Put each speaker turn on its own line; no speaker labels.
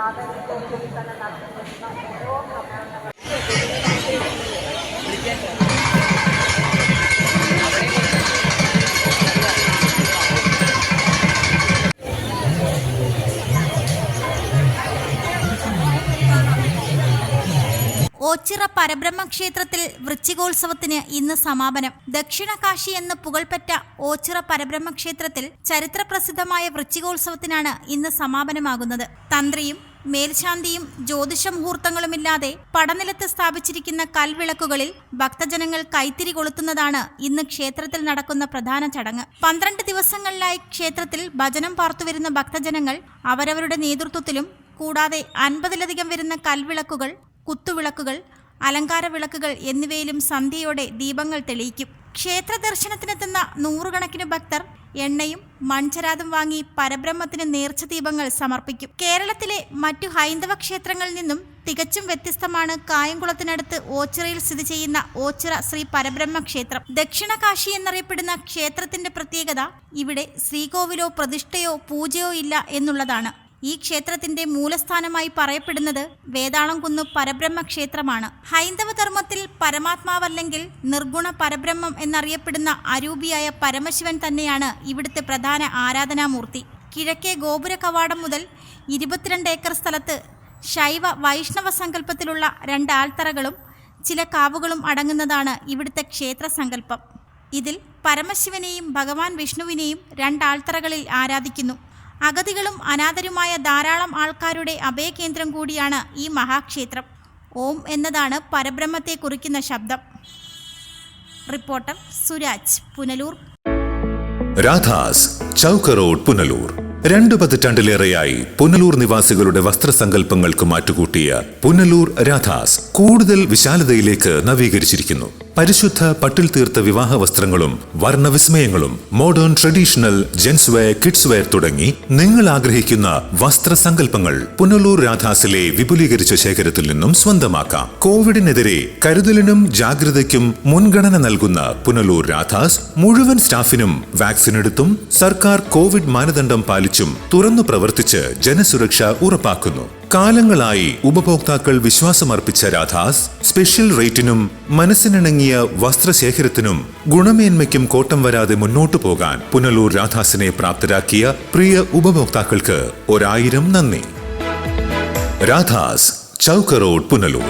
ഓച്ചിറ പരബ്രഹ്മ ക്ഷേത്രത്തിൽ വൃശ്ചികോത്സവത്തിന് ഇന്ന് സമാപനം. ദക്ഷിണ കാശി എന്ന് പുകൾപെറ്റ ഓച്ചിറ പരബ്രഹ്മ ക്ഷേത്രത്തിൽ ചരിത്രപ്രസിദ്ധമായ വൃശ്ചികോത്സവത്തിനാണ് ഇന്ന് സമാപനമാകുന്നത്. തന്ത്രിയും മേൽശാന്തിയും ജ്യോതിഷ മുഹൂർത്തങ്ങളുമില്ലാതെ പടനിലത്ത് സ്ഥാപിച്ചിരിക്കുന്ന കൽവിളക്കുകളിൽ ഭക്തജനങ്ങൾ കൈത്തിരി കൊളുത്തുന്നതാണ് ഇന്ന് ക്ഷേത്രത്തിൽ നടക്കുന്ന പ്രധാന ചടങ്ങ്. 12 ദിവസങ്ങളിലായി ക്ഷേത്രത്തിൽ ഭജനം പാർത്തുവരുന്ന ഭക്തജനങ്ങൾ അവരവരുടെ നേതൃത്വത്തിലും കൂടാതെ 50-ലധികം വരുന്ന കൽവിളക്കുകൾ, കുത്തുവിളക്കുകൾ, അലങ്കാര വിളക്കുകൾ എന്നിവയിലും സന്ധ്യയോടെ ദീപങ്ങൾ തെളിയിക്കും. ക്ഷേത്ര ദർശനത്തിനെത്തുന്ന നൂറുകണക്കിന് ഭക്തർ എണ്ണയും മൺചരാതും വാങ്ങി പരബ്രഹ്മത്തിന് നേർച്ച ദീപങ്ങൾ സമർപ്പിക്കും. കേരളത്തിലെ മറ്റു ഹൈന്ദവ ക്ഷേത്രങ്ങളിൽ നിന്നും തികച്ചും വ്യത്യസ്തമാണ് കായംകുളത്തിനടുത്ത് ഓച്ചിറയിൽ സ്ഥിതി ചെയ്യുന്ന ഓച്ചിറ ശ്രീ പരബ്രഹ്മ ക്ഷേത്രം. ദക്ഷിണ കാശി എന്നറിയപ്പെടുന്ന ക്ഷേത്രത്തിന്റെ പ്രത്യേകത ഇവിടെ ശ്രീകോവിലോ പ്രതിഷ്ഠയോ പൂജയോ ഇല്ല എന്നുള്ളതാണ്. ഈ ക്ഷേത്രത്തിന്റെ മൂലസ്ഥാനമായി പറയപ്പെടുന്നത് വേതാളംകുന്ന് പരബ്രഹ്മ ക്ഷേത്രമാണ്. ഹൈന്ദവ ധർമ്മത്തിൽ പരമാത്മാവല്ലെങ്കിൽ നിർഗുണ പരബ്രഹ്മം എന്നറിയപ്പെടുന്ന അരൂപിയായ പരമശിവൻ തന്നെയാണ് ഇവിടുത്തെ പ്രധാന ആരാധനാമൂർത്തി. കിഴക്കേ ഗോപുര കവാടം മുതൽ 22 ഏക്കർ സ്ഥലത്ത് ശൈവ വൈഷ്ണവ സങ്കല്പത്തിലുള്ള 2 ആൽത്തറകളും ചില കാവുകളും അടങ്ങുന്നതാണ് ഇവിടുത്തെ ക്ഷേത്ര സങ്കല്പം. ഇതിൽ പരമശിവനെയും ഭഗവാൻ വിഷ്ണുവിനെയും 2 ആൽത്തറകളിൽ ആരാധിക്കുന്നു. അഗതികളും അനാഥരുമായ ധാരാളം ആൾക്കാരുടെ അഭയകേന്ദ്രം കൂടിയാണ് ഈ മഹാക്ഷേത്രം. ഓം എന്നതാണ് പരബ്രഹ്മത്തെ കുറിക്കുന്ന ശബ്ദം. റിപ്പോർട്ടർ സുരാജ്, പുനലൂർ.
രാധാസ്, ചൗക്ക് റോഡ്, പുനലൂർ. 2 പതിറ്റാണ്ടിലേറെയായി പുനലൂർ നിവാസികളുടെ വസ്ത്രസങ്കല്പങ്ങൾക്ക് മാറ്റുകൂട്ടിയ പുനലൂർ രാധാസ് കൂടുതൽ വിശാലതയിലേക്ക് നവീകരിച്ചിരിക്കുന്നു. പരിശുദ്ധ പട്ടിൽ തീർത്ത വിവാഹ വസ്ത്രങ്ങളും വർണ്ണവിസ്മയങ്ങളും modern traditional gents wear, kids wear തുടങ്ങി നിങ്ങൾ ആഗ്രഹിക്കുന്ന വസ്ത്രസങ്കല്പങ്ങൾ പുനലൂർ രാധാസിലെ വിപുലീകരിച്ച ശേഖരത്തിൽ നിന്നും സ്വന്തമാക്കാം. കോവിഡിനെതിരെ കരുതലിനും ജാഗ്രതയ്ക്കും മുൻഗണന നൽകുന്ന പുനലൂർ രാധാസ് മുഴുവൻ സ്റ്റാഫിനും വാക്സിൻ എടുത്തും സർക്കാർ കോവിഡ് മാനദണ്ഡം പാലിച്ചും തുറന്നു പ്രവർത്തിച്ച് ജനസുരക്ഷ ഉറപ്പാക്കുന്നു. കാലങ്ങളായി ഉപഭോക്താക്കൾ വിശ്വാസമർപ്പിച്ച രാധാസ് സ്പെഷ്യൽ റേറ്റിനും മനസ്സിനിണങ്ങിയ വസ്ത്രശേഖരത്തിനും ഗുണമേന്മയ്ക്കും കോട്ടം വരാതെ മുന്നോട്ടു പോകാൻ പുനലൂർ രാധാസിനെ പ്രാപ്തരാക്കിയ പ്രിയ ഉപഭോക്താക്കൾക്ക് 1000 നന്ദി. രാധാസ്, ചൗക്ക് റോഡ്, പുനലൂർ.